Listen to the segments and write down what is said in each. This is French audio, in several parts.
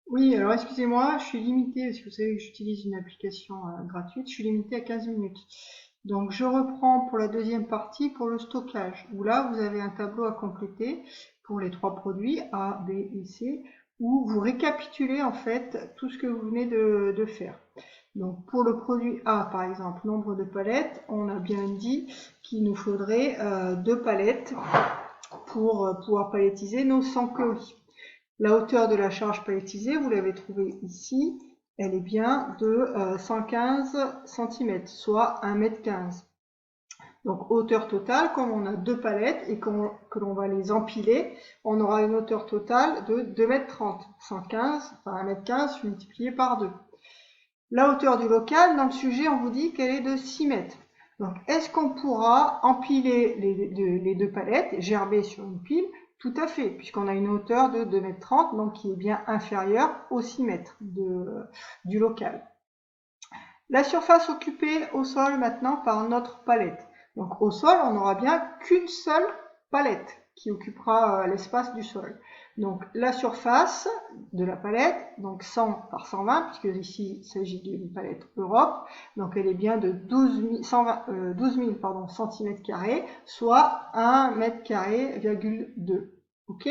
Oui, alors excusez-moi, je suis limitée, parce que vous savez que j'utilise une application gratuite, je suis limitée à 15 minutes. Donc je reprends pour la deuxième partie pour le stockage, où là vous avez un tableau à compléter pour les trois produits A, B et C, où vous récapitulez en fait tout ce que vous venez de faire. Donc pour le produit A par exemple, nombre de palettes, on a bien dit qu'il nous faudrait 2 palettes pour pouvoir palettiser nos 100 colis. La hauteur de la charge palettisée, vous l'avez trouvée ici, elle est bien de 115 cm, soit 1,15 m. Donc hauteur totale, comme on a 2 palettes et que l'on va les empiler, on aura une hauteur totale de 2,30 m. 115, enfin 1,15 m multiplié par 2. La hauteur du local, dans le sujet, on vous dit qu'elle est de 6 mètres. Donc, est-ce qu'on pourra empiler les 2 palettes, gerber sur une pile? Tout à fait, puisqu'on a une hauteur de 2,30 m, donc qui est bien inférieure aux 6 mètres du local. La surface occupée au sol maintenant par notre palette. Donc, au sol, on n'aura bien qu'une seule palette qui occupera l'espace du sol. Donc la surface de la palette, donc 100 par 120, puisque ici il s'agit d'une palette Europe, donc elle est bien de 12 000 cm², soit 1 m²,2. Ok.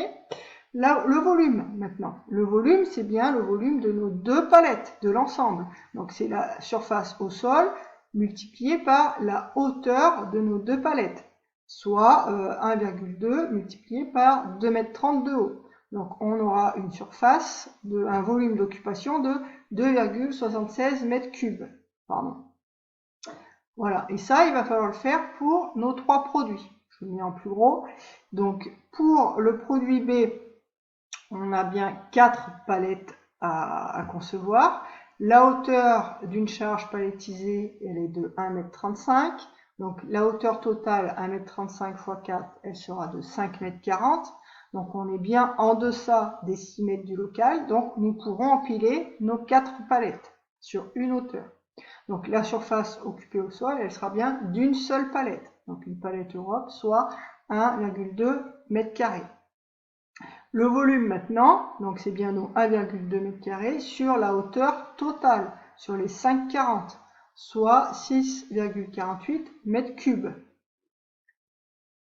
Là, le volume maintenant. Le volume, c'est bien le volume de nos 2 palettes, de l'ensemble. Donc c'est la surface au sol multipliée par la hauteur de nos 2 palettes, soit 1,2 multiplié par 2,30 m de haut. Donc on aura une surface, un volume d'occupation de 2,76 m3. Pardon. Voilà, et ça, il va falloir le faire pour nos 3 produits. Je le mets en plus gros. Donc pour le produit B, on a bien 4 palettes à concevoir. La hauteur d'une charge palettisée, elle est de 1,35 m. Donc la hauteur totale, 1,35 m x 4, elle sera de 5,40 m. Donc on est bien en deçà des 6 mètres du local. Donc nous pourrons empiler nos 4 palettes sur une hauteur. Donc la surface occupée au sol, elle sera bien d'une seule palette. Donc une palette Europe, soit 1,2 m². Le volume maintenant, donc c'est bien nos 1,2 m² sur la hauteur totale, sur les 5,40, soit 6,48 m3.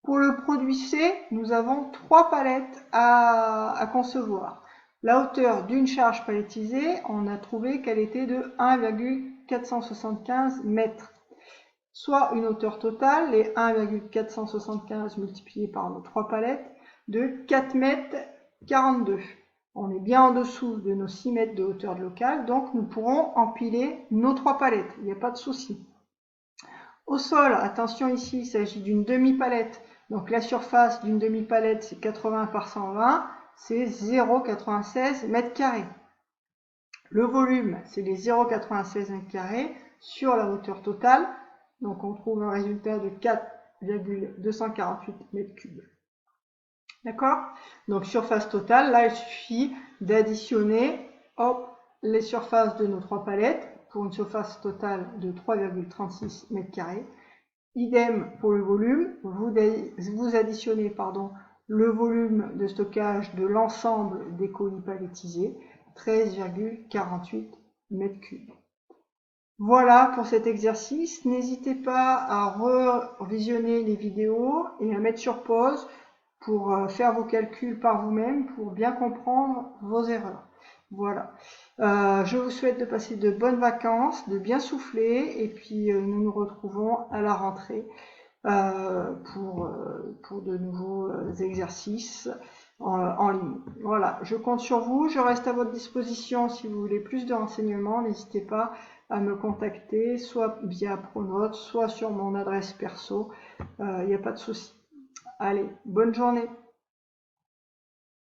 Pour le produit C, nous avons 3 palettes à concevoir. La hauteur d'une charge palettisée, on a trouvé qu'elle était de 1,475 m, soit une hauteur totale, les 1,475 multiplié par nos 3 palettes, de 4,42 m. On est bien en dessous de nos 6 mètres de hauteur de local, donc nous pourrons empiler nos 3 palettes, il n'y a pas de souci. Au sol, attention ici, il s'agit d'une demi-palette, donc la surface d'une demi-palette c'est 80 par 120, c'est 0,96 m². Le volume, c'est les 0,96 m² sur la hauteur totale, donc on trouve un résultat de 4,248 m3. D'accord? Donc surface totale, là il suffit d'additionner les surfaces de nos 3 palettes pour une surface totale de 3,36 m². Idem pour le volume, vous additionnez le volume de stockage de l'ensemble des colis palettisés, 13,48 m3. Voilà pour cet exercice. N'hésitez pas à revisionner les vidéos et à mettre sur pause pour faire vos calculs par vous-même, pour bien comprendre vos erreurs. Voilà. Je vous souhaite de passer de bonnes vacances, de bien souffler, et puis nous nous retrouvons à la rentrée pour de nouveaux exercices en ligne. Voilà, je compte sur vous, je reste à votre disposition si vous voulez plus de renseignements, n'hésitez pas à me contacter, soit via Pronote, soit sur mon adresse perso, il n'y a pas de souci. Allez, bonne journée.